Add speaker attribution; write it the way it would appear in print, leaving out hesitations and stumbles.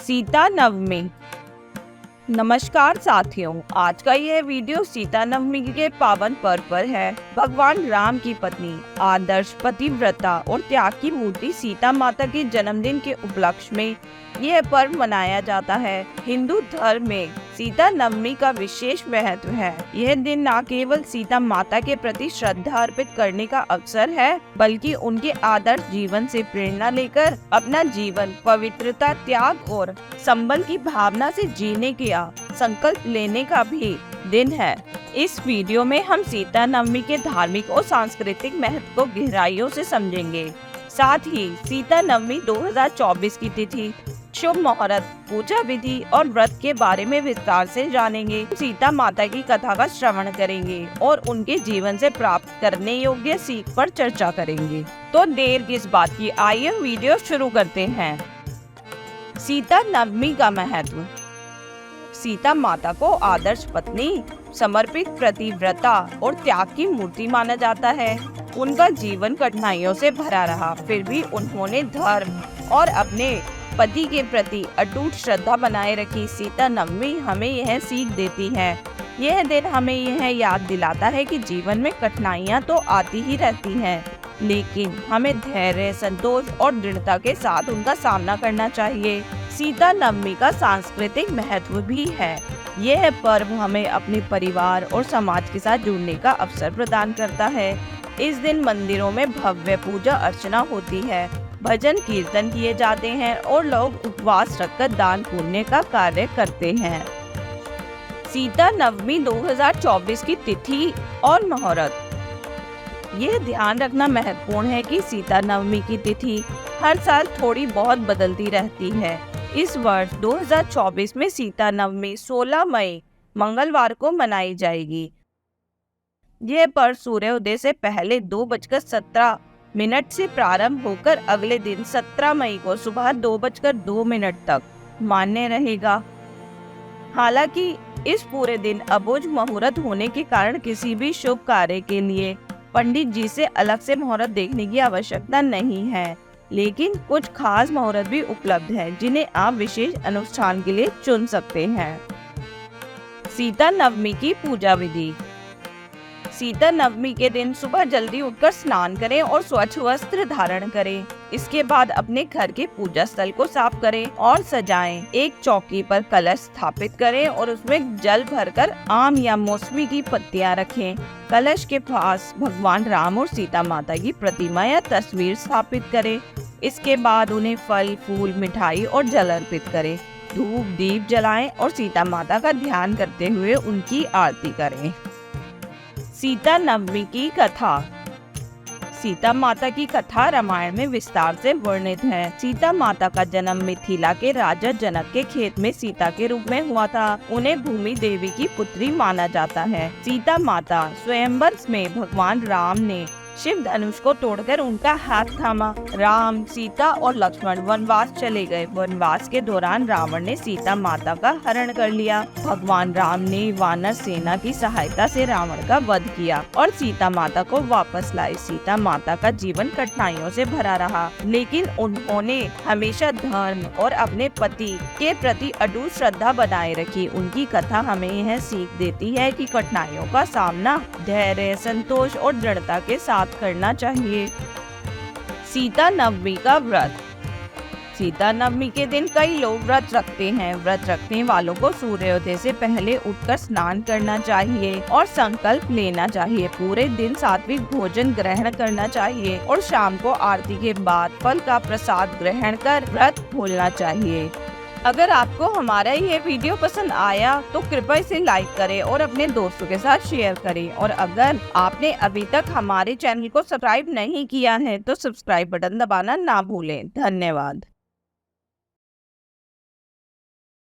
Speaker 1: सीता नवमी। नमस्कार साथियों, आज का यह वीडियो सीता नवमी के पावन पर्व पर है। भगवान राम की पत्नी, आदर्श पतिव्रता और त्याग की मूर्ति सीता माता के जन्मदिन के उपलक्ष्य में यह पर्व मनाया जाता है। हिंदू धर्म में सीता नवमी का विशेष महत्व है। यह दिन न केवल सीता माता के प्रति श्रद्धा अर्पित करने का अवसर है, बल्कि उनके आदर्श जीवन से प्रेरणा लेकर अपना जीवन पवित्रता, त्याग और संबल की भावना से जीने का संकल्प लेने का भी दिन है। इस वीडियो में हम सीता नवमी के धार्मिक और सांस्कृतिक महत्व को गहराइयों से समझेंगे। साथ ही सीता नवमी 2024 की तिथि, शुभ मुहूर्त, पूजा विधि और व्रत के बारे में विस्तार से जानेंगे। सीता माता की कथा का श्रवण करेंगे और उनके जीवन से प्राप्त करने योग्य सीख पर चर्चा करेंगे। तो देर किस बात की, आइए वीडियो शुरू करते हैं। सीता नवमी का महत्व। सीता माता को आदर्श पत्नी, समर्पित पतिव्रता और त्याग की मूर्ति माना जाता है। उनका जीवन कठिनाइयों से भरा रहा, फिर भी उन्होंने धर्म और अपने पति के प्रति अटूट श्रद्धा बनाए रखी। सीता नवमी हमें यह सीख देती है। यह दिन हमें यह याद दिलाता है कि जीवन में कठिनाइयां तो आती ही रहती हैं, लेकिन हमें धैर्य, संतोष और दृढ़ता के साथ उनका सामना करना चाहिए। सीता नवमी का सांस्कृतिक महत्व भी है। यह पर्व हमें अपने परिवार और समाज के साथ जुड़ने का अवसर प्रदान करता है। इस दिन मंदिरों में भव्य पूजा अर्चना होती है, भजन कीर्तन किए जाते हैं और लोग उपवास रखकर दान पुण्य का कार्य करते हैं। सीता नवमी 2024 की तिथि और मुहूर्त। यह ध्यान रखना महत्वपूर्ण है कि सीता नवमी की तिथि हर साल थोड़ी बहुत बदलती रहती है। इस वर्ष 2024 में सीता नवमी 16 मई मंगलवार को मनाई जाएगी। यह पर्व सूर्योदय से पहले 2:17 से प्रारंभ होकर अगले दिन 17 मई को सुबह 2:02 तक मान्य रहेगा। हालांकि इस पूरे दिन अबुझ मुहूर्त होने के कारण किसी भी शुभ कार्य के लिए पंडित जी से अलग से मुहूर्त देखने की आवश्यकता नहीं है, लेकिन कुछ खास मुहूर्त भी उपलब्ध है जिन्हें आप विशेष अनुष्ठान के लिए चुन सकते हैं। सीता नवमी की पूजा विधि। सीता नवमी के दिन सुबह जल्दी उठकर स्नान करें और स्वच्छ वस्त्र धारण करें। इसके बाद अपने घर के पूजा स्थल को साफ करें और सजाएं। एक चौकी पर कलश स्थापित करें और उसमें जल भरकर आम या मौसमी की पत्तियां रखें। कलश के पास भगवान राम और सीता माता की प्रतिमा या तस्वीर स्थापित करें। इसके बाद उन्हें फल, फूल, मिठाई और जल अर्पित करें। धूप दीप जलाएं और सीता माता का ध्यान करते हुए उनकी आरती करें। सीता नवमी की कथा। सीता माता की कथा रामायण में विस्तार से वर्णित है। सीता माता का जन्म मिथिला के राजा जनक के खेत में सीता के रूप में हुआ था। उन्हें भूमि देवी की पुत्री माना जाता है। सीता माता स्वयंवर में भगवान राम ने शिव धनुष को तोड़कर उनका हाथ थामा। राम, सीता और लक्ष्मण वनवास चले गए। वनवास के दौरान रावण ने सीता माता का हरण कर लिया। भगवान राम ने वानर सेना की सहायता से रावण का वध किया और सीता माता को वापस लाए। सीता माता का जीवन कठिनाइयों से भरा रहा, लेकिन उन्होंने हमेशा धर्म और अपने पति के प्रति अटूट श्रद्धा बनाए रखी। उनकी कथा हमें यह सीख देती है कि कठिनाइयों का सामना धैर्य, संतोष और दृढ़ता के साथ करना चाहिए। सीता नवमी का व्रत। सीता नवमी के दिन कई लोग व्रत रखते हैं। व्रत रखने वालों को सूर्योदय से पहले उठकर स्नान करना चाहिए और संकल्प लेना चाहिए। पूरे दिन सात्विक भोजन ग्रहण करना चाहिए और शाम को आरती के बाद फल का प्रसाद ग्रहण कर व्रत खोलना चाहिए। अगर आपको हमारा ये वीडियो पसंद आया तो कृपया इसे लाइक करें और अपने दोस्तों के साथ शेयर करें। और अगर आपने अभी तक हमारे चैनल को सब्सक्राइब नहीं किया है तो सब्सक्राइब बटन दबाना ना भूलें। धन्यवाद।